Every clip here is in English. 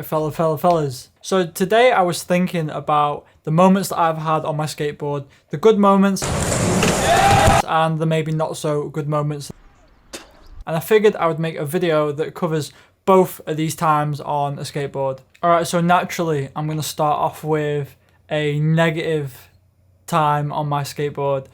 Alright, fellas. So today I was thinking about the moments that I've had on my skateboard, the good moments and the maybe not so good moments. And I figured I would make a video that covers both of these times on a skateboard. Alright, so naturally I'm going to start off with a negative time on my skateboard.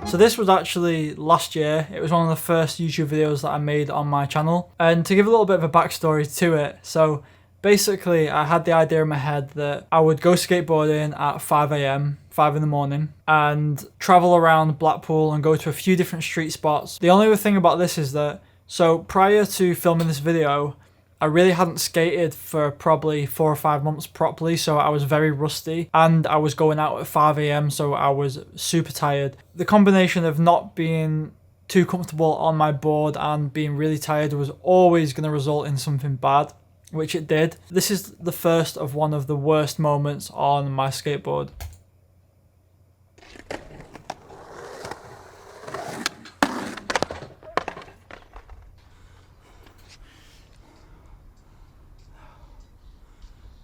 So this was actually last year. It was one of the first YouTube videos that I made on my channel. And to give a little bit of a backstory to it, so basically I had the idea in my head that I would go skateboarding at 5 AM, 5 in the morning, and travel around Blackpool and go to a few different street spots. The only other thing about this is that, so prior to filming this video, I really hadn't skated for probably 4 or 5 months properly, so I was very rusty, and I was going out at 5 AM, so I was super tired. The combination of not being too comfortable on my board and being really tired was always going to result in something bad, which it did. This is the first of one of the worst moments on my skateboard.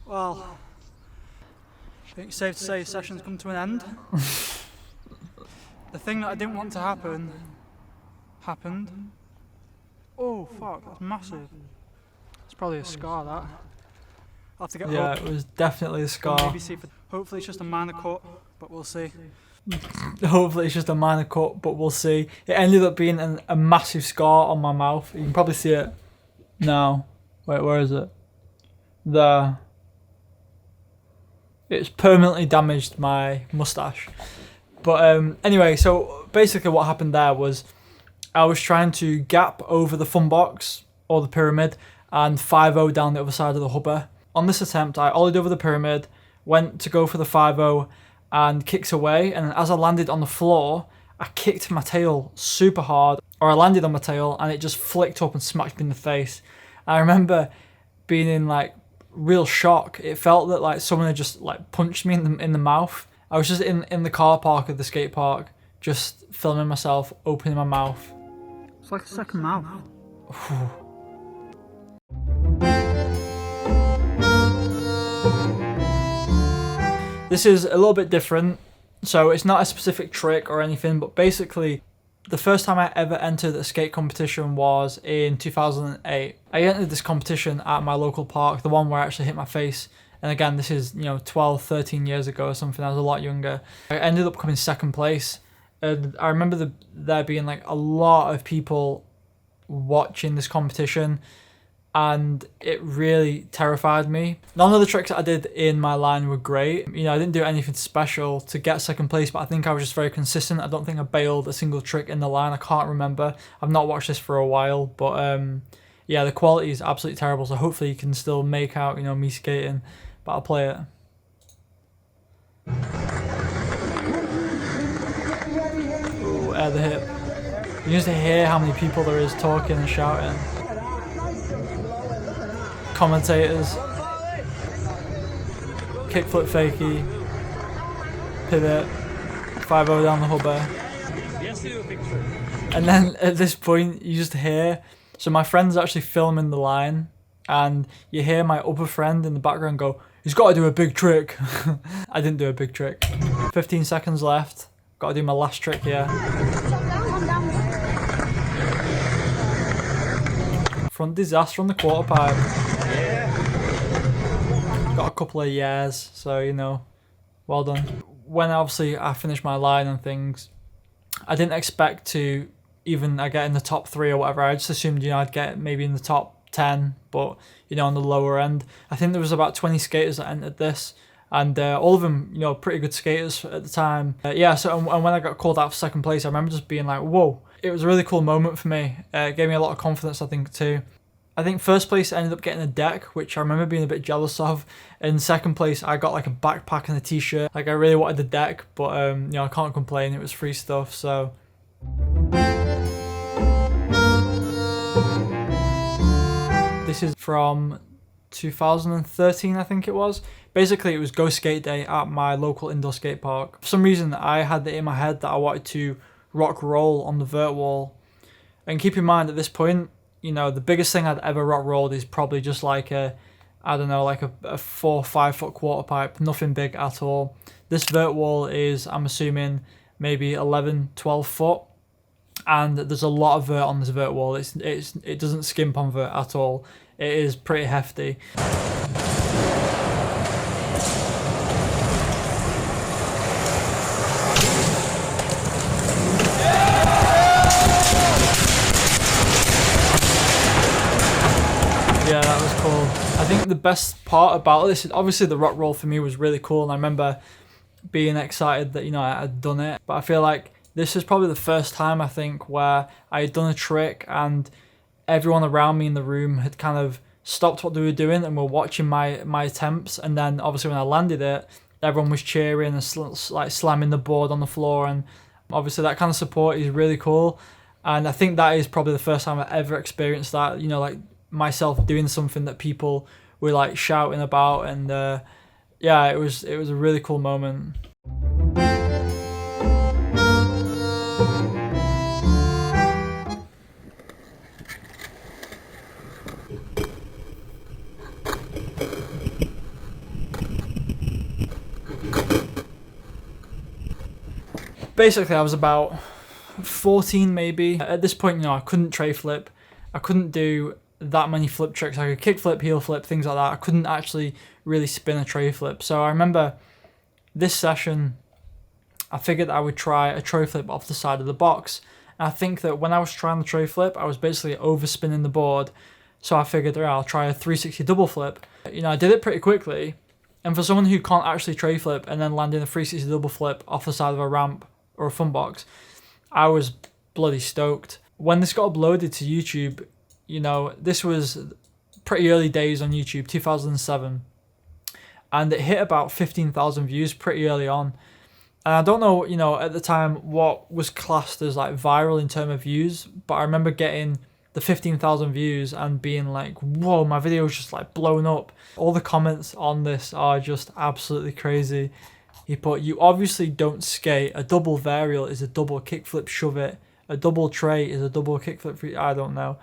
Well, I think it's safe to say session's come to an end. The thing that I didn't want to happen, happened. Oh fuck, that's massive. It's probably a scar, that. I'll have to get up. It was definitely a scar. Maybe see hopefully it's just a minor cut, but we'll see. Hopefully it's just a minor cut, but we'll see. It ended up being a massive scar on my mouth. You can probably see it now. Wait, where is it? There. It's permanently damaged my mustache. But anyway, so basically what happened there was I was trying to gap over the fun box or the pyramid and 5-0 down the other side of the hubba. On this attempt, I ollied over the pyramid, went to go for the 5-0 and kicked away, and as I landed on the floor, I kicked my tail super hard, or I landed on my tail and it just flicked up and smacked me in the face. I remember being in like real shock. It felt that like someone had just like punched me in the mouth. I was just in the car park of the skate park, just filming myself opening my mouth. It's like a second mouth. This is a little bit different, so it's not a specific trick or anything, but basically the first time I ever entered a skate competition was in 2008. I entered this competition at my local park, the one where I actually hit my face. And again, this is, 12, 13 years ago or something. I was a lot younger. I ended up coming second place. And I remember there being like a lot of people watching this competition, and it really terrified me. None of the tricks that I did in my line were great. I didn't do anything special to get second place, but I think I was just very consistent. I don't think I bailed a single trick in the line. I can't remember. I've not watched this for a while, but yeah, the quality is absolutely terrible. So hopefully you can still make out, me skating, but I'll play it. Ooh, air the hip. You can just hear how many people there is talking and shouting. Commentators, kickflip fakie, pivot, 5-0 down the hubba. And then at this point you just hear, so my friend's actually filming the line, and you hear my other friend in the background go, "He's got to do a big trick." I didn't do a big trick. 15 seconds left, got to do my last trick here. Front disaster on the quarter pipe. Got a couple of years, so well done. When obviously I finished my line and things, I didn't expect to even get in the top 3 or whatever. I just assumed I'd get maybe in the top 10, but on the lower end. I think there was about 20 skaters that entered this, and all of them pretty good skaters at the time. Yeah, so and when I got called out for second place, I remember just being like, whoa. It was a really cool moment for me. It gave me a lot of confidence, I think, too. I think first place ended up getting a deck, which I remember being a bit jealous of. In second place, I got like a backpack and a t-shirt. Like I really wanted the deck, but I can't complain. It was free stuff, so. This is from 2013, I think it was. Basically, it was Go Skate Day at my local indoor skate park. For some reason, I had it in my head that I wanted to rock roll on the vert wall. And keep in mind at this point, you know, the biggest thing I'd ever rock rolled is probably just like a 4 or 5 foot quarter pipe, nothing big at all. This vert wall is, I'm assuming, maybe 11, 12 foot. And there's a lot of vert on this vert wall. It doesn't skimp on vert at all. It is pretty hefty. Yeah, that was cool. I think the best part about this is obviously the rock roll for me was really cool, and I remember being excited that, you know, I had done it. But I feel like this is probably the first time, I think, where I had done a trick and everyone around me in the room had kind of stopped what they were doing and were watching my attempts. And then obviously when I landed it, everyone was cheering and like slamming the board on the floor. And obviously that kind of support is really cool. And I think that is probably the first time I ever experienced that, you know, like myself doing something that people were like shouting about. And yeah, it was a really cool moment. Basically, I was about 14 maybe. At this point, you know, I couldn't tray flip. I couldn't do that many flip tricks. I could kick flip, heel flip, things like that. I couldn't actually really spin a tray flip. So I remember this session, I figured I would try a tray flip off the side of the box. And I think that when I was trying the tray flip, I was basically overspinning the board. So I figured, all right, I'll try a 360 double flip. You know, I did it pretty quickly. And for someone who can't actually tray flip and then landing a 360 double flip off the side of a ramp or a fun box, I was bloody stoked. When this got uploaded to YouTube, you know, this was pretty early days on YouTube, 2007, and it hit about 15,000 views pretty early on. And I don't know, you know, at the time what was classed as like viral in terms of views, but I remember getting the 15,000 views and being like, whoa, my video was just like blown up. All the comments on this are just absolutely crazy. He put, you obviously don't skate. A double varial is a double kickflip shove it. A double tray is a double kickflip free. I don't know.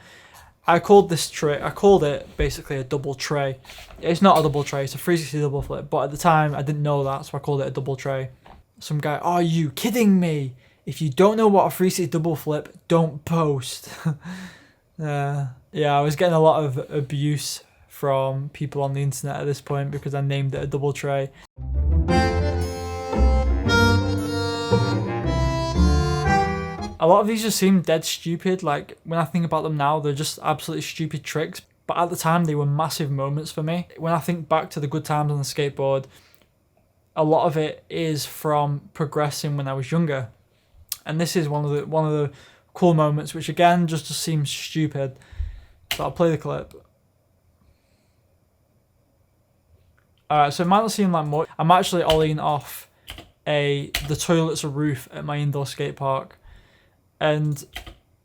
I called it basically a double tray. It's not a double tray, it's a 360 double flip. But at the time, I didn't know that, so I called it a double tray. Some guy, are you kidding me? If you don't know what a 360 double flip, don't post. Yeah, I was getting a lot of abuse from people on the internet at this point because I named it a double tray. A lot of these just seem dead stupid. Like, when I think about them now, they're just absolutely stupid tricks. But at the time, they were massive moments for me. When I think back to the good times on the skateboard, a lot of it is from progressing when I was younger. And this is one of the cool moments, which again just seems stupid. So I'll play the clip. Alright, so it might not seem like much. I'm actually ollieing off the toilet's roof at my indoor skate park. And,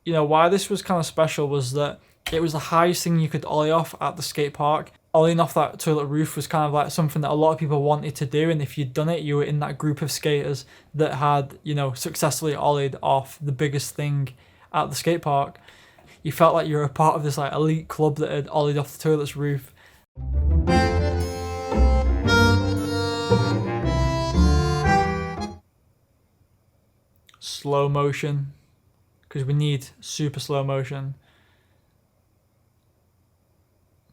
you know, why this was kind of special was that it was the highest thing you could ollie off at the skate park. Ollieing off that toilet roof was kind of like something that a lot of people wanted to do. And if you'd done it, you were in that group of skaters that had, you know, successfully ollied off the biggest thing at the skate park. You felt like you were a part of this like elite club that had ollied off the toilet's roof. Slow motion, because we need super slow motion.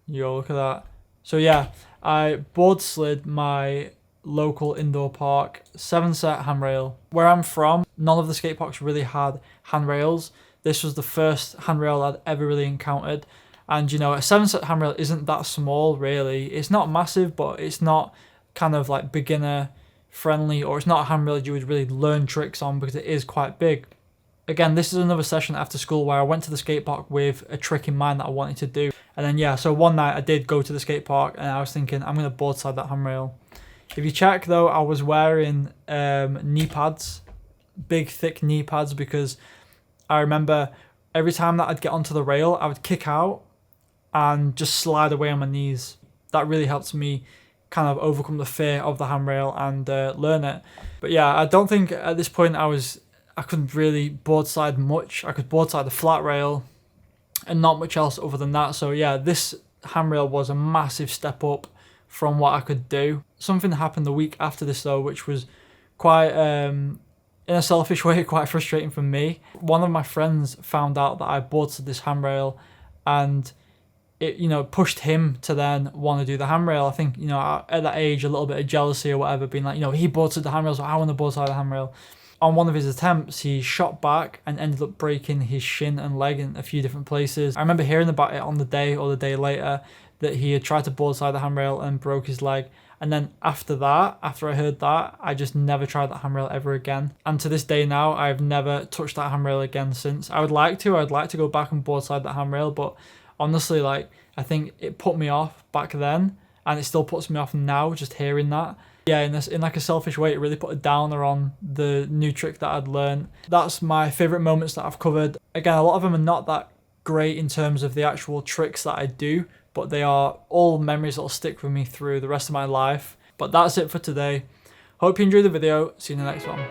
Yo, look at that. So yeah, I board slid my local indoor park 7-set handrail. Where I'm from, none of the skate parks really had handrails. This was the first handrail I'd ever really encountered. And you know, a 7-set handrail isn't that small really. It's not massive, but it's not kind of like beginner friendly, or it's not a handrail you would really learn tricks on because it is quite big. Again, this is another session after school where I went to the skate park with a trick in mind that I wanted to do. And then yeah, so one night I did go to the skate park and I was thinking, I'm going to board slide that handrail. If you check though, I was wearing knee pads, big thick knee pads, because I remember every time that I'd get onto the rail, I would kick out and just slide away on my knees. That really helped me kind of overcome the fear of the handrail and learn it. But yeah, I don't think at this point I was I couldn't really boardside much. I could boardside the flat rail and not much else other than that. So yeah, this handrail was a massive step up from what I could do. Something happened the week after this though, which was quite, in a selfish way, quite frustrating for me. One of my friends found out that I boarded this handrail, and it, you know, pushed him to then want to do the handrail. I think, you know, at that age, a little bit of jealousy or whatever, being like, you know, he boarded the handrail, so I want to board the handrail. On one of his attempts, he shot back and ended up breaking his shin and leg in a few different places. I remember hearing about it on the day or the day later, that he had tried to boardside the handrail and broke his leg. And then after that, after I heard that, I just never tried that handrail ever again. And to this day now, I've never touched that handrail again since. I'd like to go back and boardside that handrail, but honestly, like, I think it put me off back then, and it still puts me off now just hearing that. Yeah, in like a selfish way, it really put a downer on the new trick that I'd learned. That's my favourite moments that I've covered. Again, a lot of them are not that great in terms of the actual tricks that I do, but they are all memories that will stick with me through the rest of my life. But that's it for today. Hope you enjoyed the video. See you in the next one.